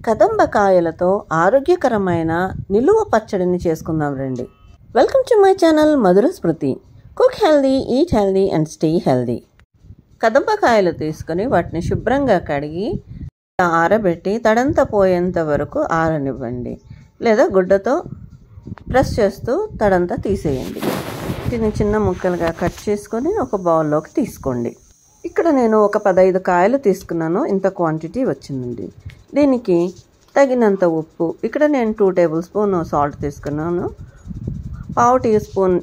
కదంబ కాయలతో ఆరోగ్యకరమైన నిలువ పచ్చడిని చేసుకుందాం రండి. Welcome to my channel Madhura Smruthi. Cook healthy, eat healthy and stay healthy. కదంబ కాయలు తీసుకొని వాటిని శుభ్రంగా కడిగి ఆరబెట్టి తడంతా పోయేంత వరకు ఆరనివ్వండి, లేదా గుడ్డతో ప్రెస్ చేస్తూ తడంతా తీసేయండి. వీటిని చిన్న ముక్కలుగా కట్ చేసుకొని ఒక బౌల్లోకి తీసుకోండి. ఇక్కడ నేను ఒక 15 కాయలు తీసుకున్నాను. ఇంత క్వాంటిటీ వచ్చిందండి. దీనికి తగినంత ఉప్పు, ఇక్కడ నేను 2 టేబుల్ స్పూన్ సాల్ట్ తీసుకున్నాను, 1/2 టీ స్పూన్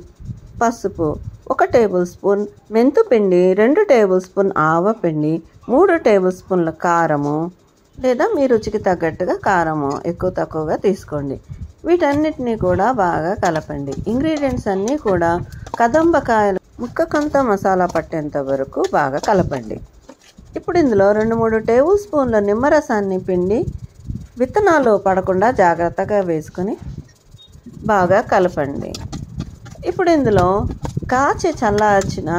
పసుపు, 1 టేబుల్ స్పూన్ మెంతుపిండి, 2 టేబుల్ స్పూన్ ఆవపిండి, 3 టేబుల్ స్పూన్ల కారము, లేదా మీ రుచికి తగ్గట్టుగా కారము ఎక్కువ తక్కువగా తీసుకోండి. వీటన్నిటినీ కూడా బాగా కలపండి. ఇంగ్రీడియంట్స్ అన్నీ కూడా కదంబకాయలు ముక్కకంతా మసాలా పట్టేంత వరకు బాగా కలపండి. ఇప్పుడు ఇందులో 2-3 టేబుల్ స్పూన్ల నిమ్మరసాన్ని పిండి విత్తనాలు పడకుండా జాగ్రత్తగా వేసుకొని బాగా కలపండి. ఇప్పుడు ఇందులో కాచి చల్లార్చిన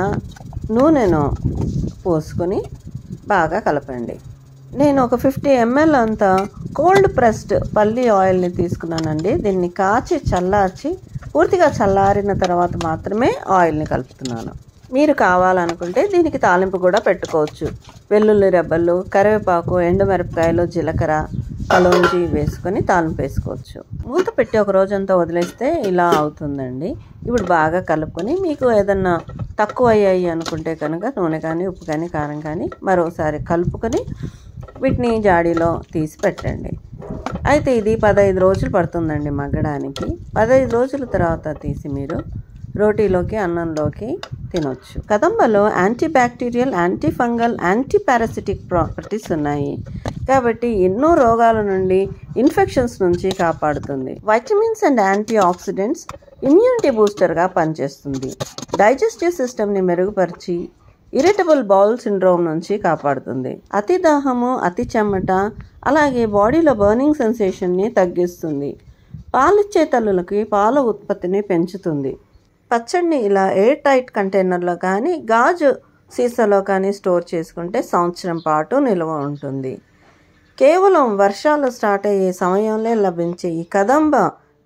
నూనెను పోసుకొని బాగా కలపండి. నేను ఒక 50 ml అంతా కోల్డ్ ప్రెస్డ్ పల్లి ఆయిల్ని తీసుకున్నానండి. దీన్ని కాచి చల్లార్చి పూర్తిగా చల్లారిన తర్వాత మాత్రమే ఆయిల్ని కలుపుతున్నాను. మీరు కావాలనుకుంటే దీనికి తాలింపు కూడా పెట్టుకోవచ్చు. వెల్లుల్లి రెబ్బలు, కరివేపాకు, ఎండుమిరపకాయలు, జీలకర్ర, కలోంజీ వేసుకొని తాలింపు వేసుకోవచ్చు. మూత పెట్టి ఒక రోజంతా వదిలేస్తే ఇలా అవుతుందండి. ఇప్పుడు బాగా కలుపుకొని మీకు ఏదన్నా తక్కువ అయ్యాయి అనుకుంటే కనుక నూనె కానీ, ఉప్పు కానీ, కారం కానీ మరోసారి కలుపుకొని వీటిని జాడీలో తీసి పెట్టండి. అయితే ఇది 15 రోజులు పడుతుందండి మగ్గడానికి. 15 రోజుల తర్వాత తీసి మీరు రోటీలోకి, అన్నంలోకి తినొచ్చు. కదంబలో antibacterial, antifungal, antiparasitic properties ఉన్నాయి కాబట్టి ఎన్నో రోగాల నుండి, ఇన్ఫెక్షన్స్ నుంచి కాపాడుతుంది. Vitamins and antioxidants immunity బూస్టర్గా పనిచేస్తుంది. డైజెస్టివ్ సిస్టమ్ని మెరుగుపరిచి ఇరిటబుల్ బౌల్ సిండ్రోమ్ నుంచి కాపాడుతుంది. అతి దాహము, అతి చెమట, అలాగే బాడీలో బర్నింగ్ సెన్సేషన్ని తగ్గిస్తుంది. పాలిచ్చే తల్లులకి పాల ఉత్పత్తిని పెంచుతుంది. పచ్చడిని ఇలా ఎయిర్ టైట్ కంటైనర్లో కానీ, గాజు సీసాలో కానీ స్టోర్ చేసుకుంటే సంవత్సరం పాటు నిల్వ ఉంటుంది. కేవలం వర్షాలు స్టార్ట్ అయ్యే సమయంలో లభించే ఈ కదంబ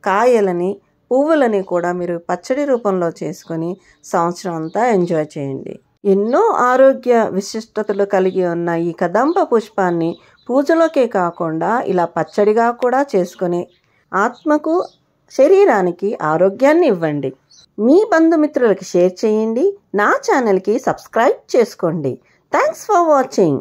కాయలని, పువ్వులని కూడా మీరు పచ్చడి రూపంలో చేసుకొని సంవత్సరం అంతా ఎంజాయ్ చేయండి. ఎన్నో ఆరోగ్య విశిష్టతలు కలిగి ఉన్న ఈ కదంబ పుష్పాన్ని పూజలోకే కాకుండా ఇలా పచ్చడిగా కూడా చేసుకొని ఆత్మకు, శరీరానికి ఆరోగ్యాన్ని ఇవ్వండి. మీ బంధుమిత్రులకి షేర్ చేయండి. నా ఛానల్కి సబ్స్క్రైబ్ చేసుకోండి. Thanks for watching.